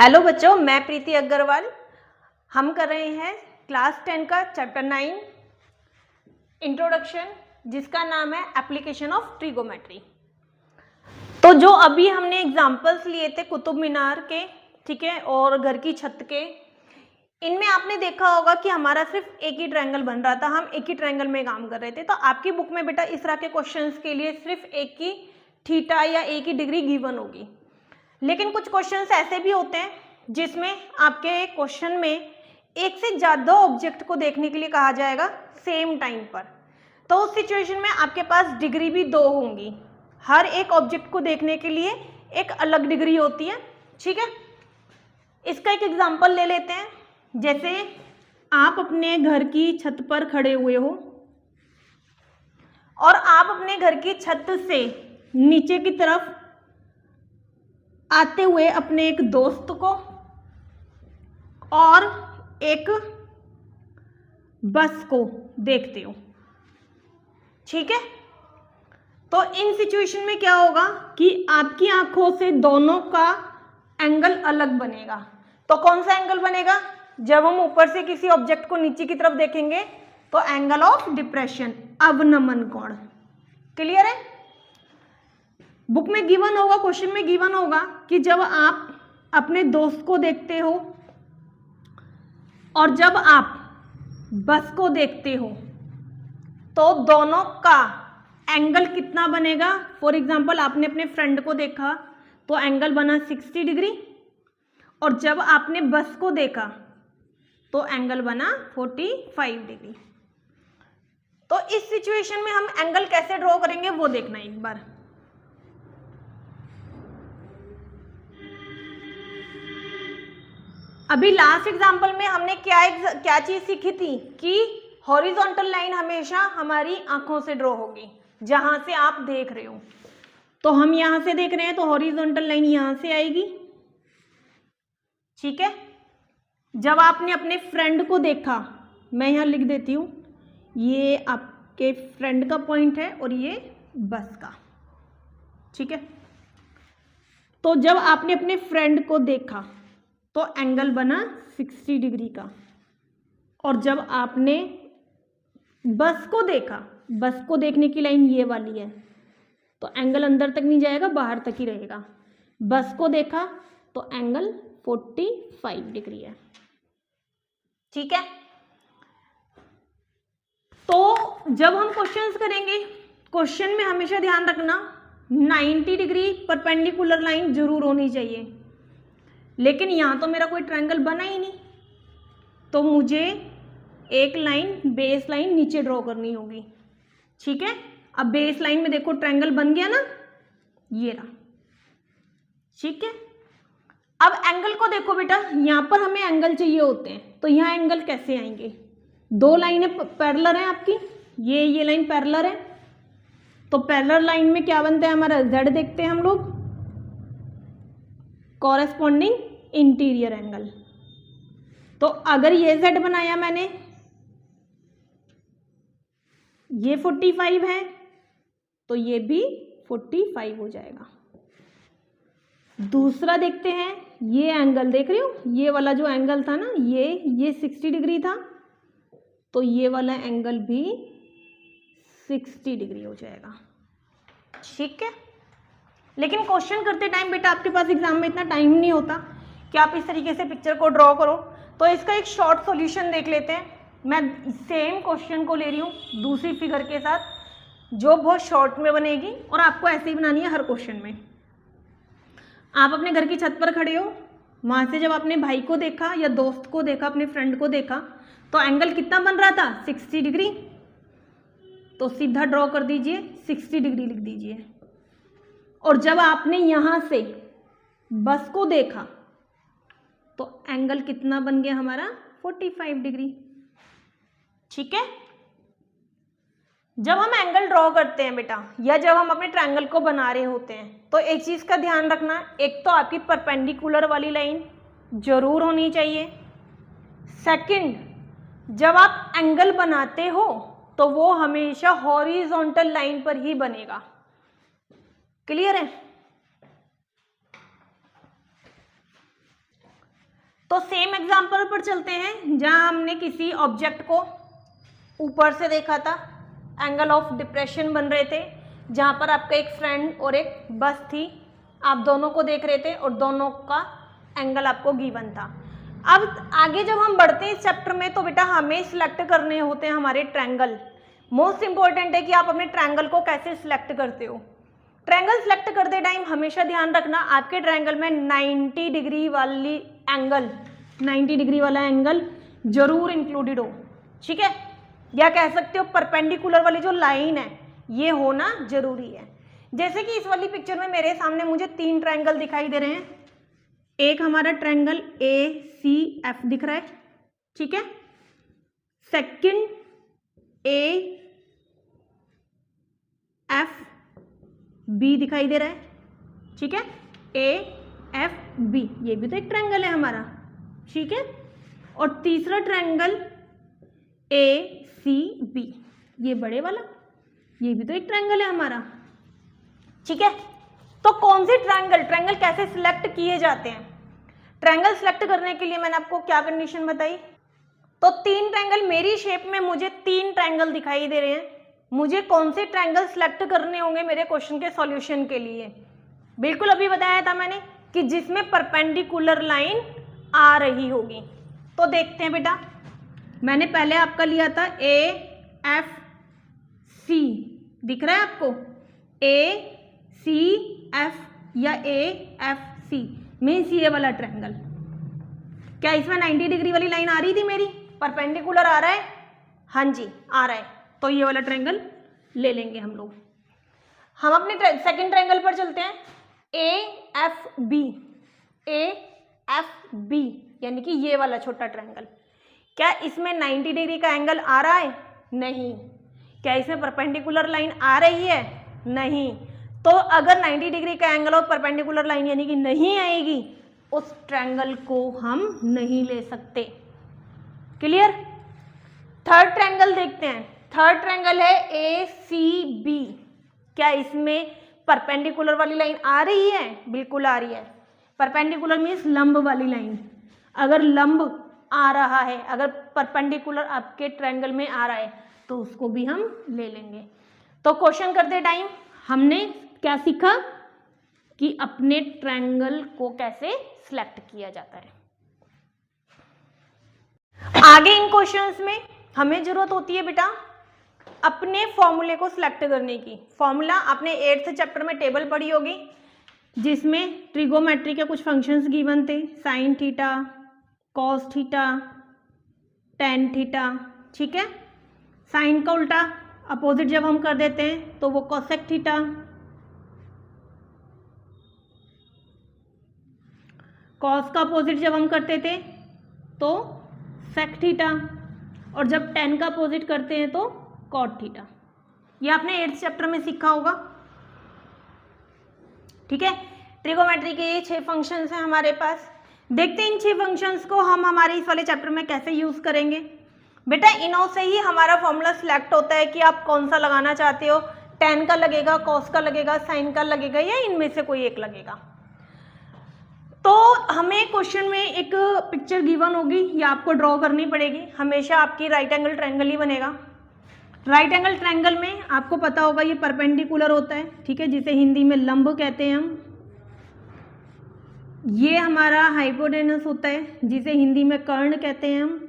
Hello बच्चों, मैं प्रीति अग्रवाल। हम कर रहे हैं क्लास 10 का चैप्टर 9 इंट्रोडक्शन, जिसका नाम है एप्लीकेशन ऑफ ट्रिगोमेट्री। तो जो अभी हमने एग्जांपल्स लिए थे कुतुब मीनार के, ठीक है, और घर की छत के, इनमें आपने देखा होगा कि हमारा सिर्फ एक ही ट्रायंगल बन रहा था, हम एक ही ट्रायंगल में काम कर रहे थे। तो आपकी बुक में बेटा इस तरह के क्वेश्चंस के लिए सिर्फ एक ही थीटा या एक ही डिग्री गिवन होगी। लेकिन कुछ क्वेश्चंस ऐसे भी होते हैं जिसमें आपके क्वेश्चन में एक से ज़्यादा ऑब्जेक्ट को देखने के लिए कहा जाएगा सेम टाइम पर। तो उस सिचुएशन में आपके पास डिग्री भी दो होंगी। हर एक ऑब्जेक्ट को देखने के लिए एक अलग डिग्री होती है, ठीक है। इसका एक एग्जांपल ले लेते हैं। जैसे आप अपने घर की छत पर खड़े हुए हो और आप अपने घर की छत से नीचे की तरफ आते हुए अपने एक दोस्त को और एक बस को देखते हो, ठीक है। तो इन सिचुएशन में क्या होगा कि आपकी आंखों से दोनों का एंगल अलग बनेगा। तो कौन सा एंगल बनेगा? जब हम ऊपर से किसी ऑब्जेक्ट को नीचे की तरफ देखेंगे तो एंगल ऑफ डिप्रेशन, अवनमन कोण। क्लियर है? बुक में गिवन होगा, क्वेश्चन में गिवन होगा कि जब आप अपने दोस्त को देखते हो और जब आप बस को देखते हो तो दोनों का एंगल कितना बनेगा। फॉर एग्जांपल आपने अपने फ्रेंड को देखा तो एंगल बना 60 डिग्री, और जब आपने बस को देखा तो एंगल बना 45 डिग्री। तो इस सिचुएशन में हम एंगल कैसे ड्रॉ करेंगे वो देखना एक बार। अभी लास्ट एग्जांपल में हमने क्या चीज सीखी थी कि हॉरिजॉन्टल लाइन हमेशा हमारी आंखों से ड्रॉ होगी, जहां से आप देख रहे हो। तो हम यहां से देख रहे हैं तो हॉरिजॉन्टल लाइन यहां से आएगी, ठीक है। जब आपने अपने फ्रेंड को देखा, मैं यहां लिख देती हूं, ये आपके फ्रेंड का पॉइंट है और ये बस का, ठीक है। तो जब आपने अपने फ्रेंड को देखा तो एंगल बना 60 डिग्री का, और जब आपने बस को देखा, बस को देखने की लाइन ये वाली है, तो एंगल अंदर तक नहीं जाएगा, बाहर तक ही रहेगा। बस को देखा तो एंगल 45 डिग्री है, ठीक है। तो जब हम क्वेश्चंस करेंगे, क्वेश्चन में हमेशा ध्यान रखना 90 डिग्री परपेंडिकुलर लाइन जरूर होनी चाहिए। लेकिन यहाँ तो मेरा कोई ट्रायंगल बना ही नहीं, तो मुझे एक लाइन बेस लाइन नीचे ड्रॉ करनी होगी, ठीक है। अब बेस लाइन में देखो ट्रायंगल बन गया ना, ये रहा, ठीक है। अब एंगल को देखो बेटा, यहाँ पर हमें एंगल चाहिए होते हैं, तो यहाँ एंगल कैसे आएंगे? दो लाइनें पैरेलल हैं आपकी, ये लाइन पैरेलल है, तो पैरेलल लाइन में क्या बनता है हमारा? Z देखते हैं हम लोग, कॉरेस्पॉन्डिंग इंटीरियर एंगल। तो अगर ये Z बनाया मैंने, ये 45 है, तो ये भी 45 हो जाएगा। दूसरा देखते हैं, ये एंगल देख रहे हो, ये वाला जो एंगल था ना, ये 60 डिग्री था, तो ये वाला एंगल भी 60 डिग्री हो जाएगा, ठीक है। लेकिन क्वेश्चन करते टाइम बेटा आपके पास एग्जाम में इतना टाइम नहीं होता कि आप इस तरीके से पिक्चर को ड्रॉ करो। तो इसका एक शॉर्ट सॉल्यूशन देख लेते हैं। मैं सेम क्वेश्चन को ले रही हूँ दूसरी फिगर के साथ, जो बहुत शॉर्ट में बनेगी, और आपको ऐसे ही बनानी है हर क्वेश्चन में। आप अपने घर की छत पर खड़े हो, वहां से जब आपने भाई को देखा या दोस्त को देखा, अपने फ्रेंड को देखा, तो एंगल कितना बन रहा था? 60 डिग्री। तो सीधा ड्रॉ कर दीजिए, 60 डिग्री लिख दीजिए। और जब आपने यहां से बस को देखा तो एंगल कितना बन गया हमारा? 45 डिग्री, ठीक है। जब हम एंगल ड्रॉ करते हैं बेटा, या जब हम अपने ट्रायंगल को बना रहे होते हैं, तो एक चीज का ध्यान रखना, एक तो आपकी परपेंडिकुलर वाली लाइन जरूर होनी चाहिए। सेकंड, जब आप एंगल बनाते हो तो वो हमेशा हॉरिजॉन्टल लाइन पर ही बनेगा। क्लियर है? तो सेम एग्जाम्पल पर चलते हैं जहां हमने किसी ऑब्जेक्ट को ऊपर से देखा था, एंगल ऑफ डिप्रेशन बन रहे थे, जहां पर आपका एक फ्रेंड और एक बस थी, आप दोनों को देख रहे थे और दोनों का एंगल आपको गिवन था। अब आगे जब हम बढ़ते हैं इस चैप्टर में तो बेटा हमें सिलेक्ट करने होते हैं हमारे ट्रायंगल। मोस्ट इंपॉर्टेंट है कि आप अपने ट्रायंगल को कैसे सिलेक्ट करते हो। ट्रायंगल सिलेक्ट करते टाइम हमेशा ध्यान रखना आपके ट्रायंगल में 90 डिग्री वाली एंगल, 90 डिग्री वाला एंगल जरूर इंक्लूडेड हो, ठीक है, या कह सकते हो परपेंडिकुलर वाली जो लाइन है ये होना जरूरी है। जैसे कि इस वाली पिक्चर में मेरे सामने मुझे 3 ट्रायंगल दिखाई दे रहे हैं। एक हमारा ट्रायंगल ACF दिख रहा है, ठीक है, सेकंड AFB दिखाई दे रहा है, ठीक है, AFB ये भी तो एक ट्रायंगल है हमारा, ठीक है, और तीसरा ट्रायंगल ACB ये बड़े वाला, ये भी तो एक ट्रायंगल है हमारा, ठीक है। तो कौन से ट्रायंगल कैसे सिलेक्ट किए जाते हैं? ट्रायंगल सिलेक्ट करने के लिए मैंने आपको क्या कंडीशन बताई, तो 3 ट्रायंगल मेरी शेप में मुझे 3 ट्रायंगल दिखाई दे रहे हैं, मुझे कौन से ट्रायंगल सिलेक्ट करने होंगे मेरे क्वेश्चन के सॉल्यूशन के लिए? बिल्कुल अभी बताया था मैंने कि जिसमें परपेंडिकुलर लाइन आ रही होगी। तो देखते हैं बेटा, मैंने पहले आपका लिया था AFC दिख रहा है आपको, ACF या AFC मीन्स ये वाला ट्रायंगल। क्या इसमें 90 डिग्री वाली लाइन आ रही थी मेरी, परपेंडिकुलर आ रहा है? हाँ जी आ रहा है, तो ये वाला ट्रायंगल ले लेंगे हम लोग। हम अपने सेकंड ट्रायंगल पर चलते हैं, AFB यानी कि ये वाला छोटा ट्रायंगल। क्या इसमें 90 डिग्री का एंगल आ रहा है? नहीं। क्या इसमें परपेंडिकुलर लाइन आ रही है? नहीं। तो अगर 90 डिग्री का एंगल और परपेंडिकुलर लाइन यानी कि नहीं आएगी, उस ट्रायंगल को हम नहीं ले सकते। क्लियर? थर्ड ट्रायंगल देखते हैं। थर्ड ट्रायंगल है ACB। क्या इसमें परपेंडिकुलर वाली लाइन आ रही है? बिल्कुल आ रही है। परपेंडिकुलर मीन्स लंब वाली लाइन। अगर लंब आ रहा है, अगर परपेंडिकुलर आपके ट्रायंगल में आ रहा है तो उसको भी हम ले लेंगे। तो क्वेश्चन करते टाइम हमने क्या सीखा कि अपने ट्रायंगल को कैसे सिलेक्ट किया जाता है। आगे इन क्वेश्चंस में हमें जरूरत होती है बेटा अपने फॉर्मूले को सिलेक्ट करने की। फॉर्मूला आपने 8th चैप्टर में टेबल पढ़ी होगी जिसमें ट्रिगोमेट्री के कुछ फंक्शंस गिवन थे, sine theta, cos theta, tan theta, ठीक है। साइन का उल्टा अपोजिट जब हम कर देते हैं तो वो कोसेक थीटा, कॉस का अपोजिट जब हम करते थे तो सेक थीटा, और जब टेन का अपोजिट करते हैं तो कॉट थीटा। ये आपने 8th चैप्टर में सीखा होगा, ठीक है। ट्रिगोमेट्री के ये 6 फंक्शंस हैं हमारे पास। देखते हैं इन 6 फंक्शंस को हम हमारे इस वाले चैप्टर में कैसे यूज करेंगे। बेटा इनों से ही हमारा फॉर्मूला सिलेक्ट होता है कि आप कौन सा लगाना चाहते हो, टेन का लगेगा, कॉस का लगेगा, साइन का लगेगा, या इनमें से कोई एक लगेगा। तो हमें क्वेश्चन में एक पिक्चर गिवन होगी, ये आपको ड्रॉ करनी पड़ेगी। हमेशा आपकी राइट एंगल ट्रायंगल ही बनेगा। राइट एंगल ट्रायंगल में आपको पता होगा ये परपेंडिकुलर होता है, ठीक है, जिसे हिंदी में लंब कहते हैं हम। ये हमारा हाइपोटेनस होता है जिसे हिंदी में कर्ण कहते हैं हम,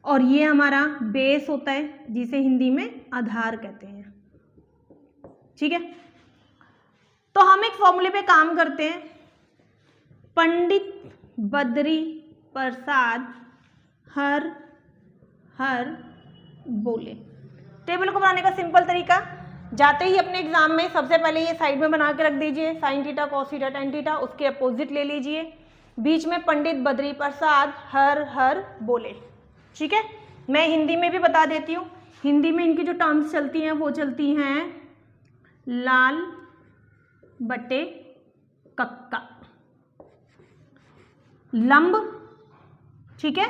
और ये हमारा बेस होता है जिसे हिंदी में आधार कहते हैं, ठीक है। तो हम एक फॉर्मूले पे काम करते हैं, पंडित बद्री प्रसाद हर हर बोले। टेबल को बनाने का सिंपल तरीका, जाते ही अपने एग्जाम में सबसे पहले ये साइड में बना के रख दीजिए, sine theta, cos theta, tan theta, उसके अपोजिट ले लीजिए, बीच में पंडित बद्री प्रसाद हर हर बोले, ठीक है। मैं हिंदी में भी बता देती हूँ, हिंदी में इनकी जो टर्म्स चलती हैं वो चलती हैं लाल बटे कक्का, लंब, ठीक है,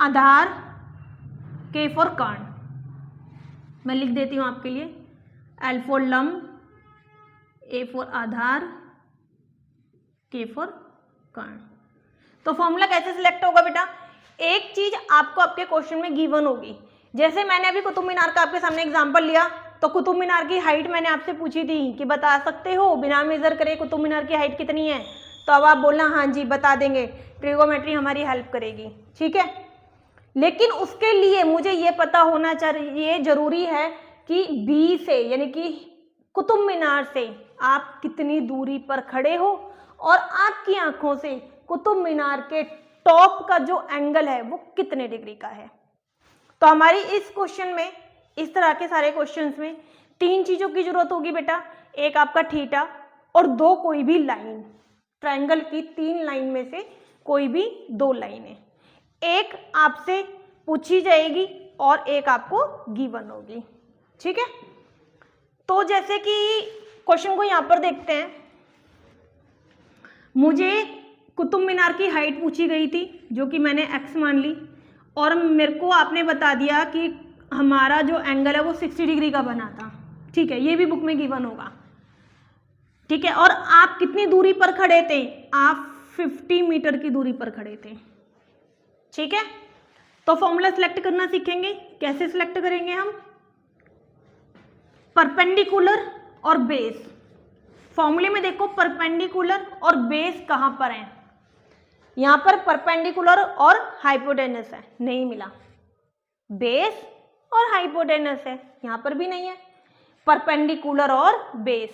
आधार, के फॉर कर्ण। मैं लिख देती हूँ आपके लिए, एल फॉर लंब, ए फॉर आधार, के फॉर कर्ण। तो फॉर्मूला कैसे सिलेक्ट होगा बेटा, एक चीज आपको आपके क्वेश्चन में गिवन होगी। जैसे मैंने अभी कुतुब मीनार का आपके सामने एग्जांपल लिया, तो कुतुब मीनार की हाइट मैंने आपसे पूछी थी कि बता सकते हो बिना मेजर करे कुतुब मीनार की हाइट कितनी है, तो अब आप बोलना हाँ जी बता देंगे, ट्रिगोमेट्री हमारी हेल्प करेगी, ठीक है। लेकिन उसके लिए मुझे ये पता होना चाहिए, जरूरी है कि बी से यानी कि कुतुब मीनार से आप कितनी दूरी पर खड़े हो और आपकी आंखों से कुतुब मीनार के टॉप का जो एंगल है वो कितने डिग्री का है। तो हमारी इस क्वेश्चन में, इस तरह के सारे क्वेश्चंस में 3 चीजों की जरूरत होगी बेटा, एक आपका थीटा और 2 कोई भी लाइन, ट्रायंगल की 3 लाइन में से कोई भी 2 लाइनें, एक आपसे पूछी जाएगी और एक आपको गिवन होगी, ठीक है। तो जैसे कि क्वेश्चन को यहां पर देखते हैं, मुझे कुतुब मीनार की हाइट पूछी गई थी जो कि मैंने x मान ली, और मेरे को आपने बता दिया कि हमारा जो एंगल है वो 60 डिग्री का बना था, ठीक है, ये भी बुक में गिवन होगा, ठीक है। और आप कितनी दूरी पर खड़े थे, आप 50 मीटर की दूरी पर खड़े थे, ठीक है। तो फॉर्मूला सिलेक्ट करना सीखेंगे, कैसे सिलेक्ट करेंगे हम, परपेंडिकुलर और बेस। फॉर्मूले में देखो परपेंडिकुलर और बेस कहां पर है, यहां पर परपेंडिकुलर और हाइपोटेनस है, नहीं मिला, बेस और हाइपोटेनस है, यहां पर भी नहीं है, परपेंडिकुलर और बेस।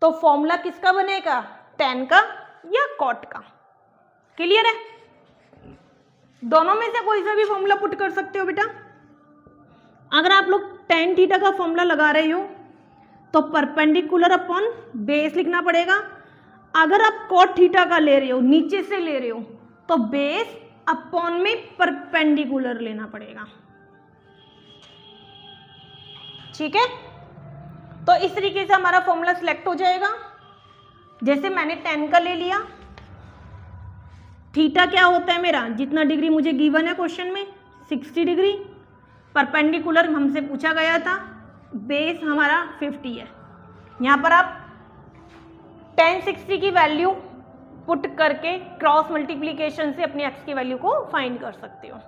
तो फॉर्मूला किसका बनेगा, tan का या cot का, क्लियर है। दोनों में से कोई सा भी फॉर्मूला पुट कर सकते हो बेटा। अगर आप लोग tan थीटा का फॉर्मूला लगा रहे हो तो परपेंडिकुलर अपॉन बेस लिखना पड़ेगा, अगर आप cot थीटा का ले रहे हो, नीचे से ले रहे हो, तो बेस अपॉन में परपेंडिकुलर लेना पड़ेगा, ठीक है। तो इस तरीके से हमारा फॉर्मूला सिलेक्ट हो जाएगा। जैसे मैंने tan का ले लिया, थीटा क्या होता है मेरा, जितना डिग्री मुझे गिवन है क्वेश्चन में 60 डिग्री, परपेंडिकुलर हमसे पूछा गया था, बेस हमारा 50 है। यहाँ पर आप tan 60 की वैल्यू पुट करके क्रॉस मल्टीप्लीकेशन से अपनी x की वैल्यू को फाइंड कर सकते हो।